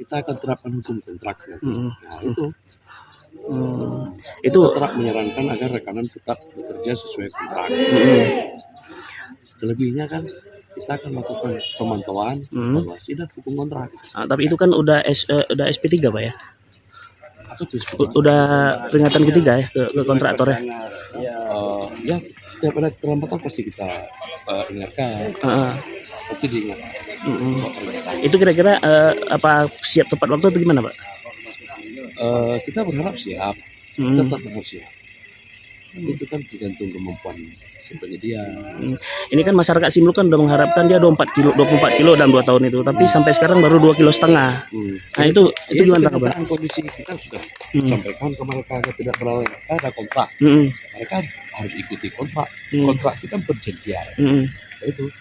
kita akan terapkan hukum kontrak. Nah itu. Itu tetap menyarankan agar rekanan tetap bekerja sesuai kontrak. Selebihnya kan kita akan melakukan pemantauan, evaluasi dan hukum kontrak. Tapi itu kan udah SP3 Pak ya? Apa tuh? Udah peringatan ketiga ya ke kontraktor ya? Ya setiap ada keterlambatan pasti kita ingatkan. Pasti diingatkan. Itu kira-kira apa siap tepat waktu atau gimana Pak? Kita berharap siap, tetap berharap siap. Itu kan tergantung kemampuan si penyedia. Ini kan masyarakat Simelu kan udah mengharapkan dia 24 kilo dalam 2 tahun itu, tapi sampai sekarang baru 2,5 kilo. Nah itu gimana Pak? Kondisi kita sudah sampaikan ke mereka tidak berlalu ada kontrak. Mereka harus ikuti kontrak. Kontrak itu kan perjanjian. Itu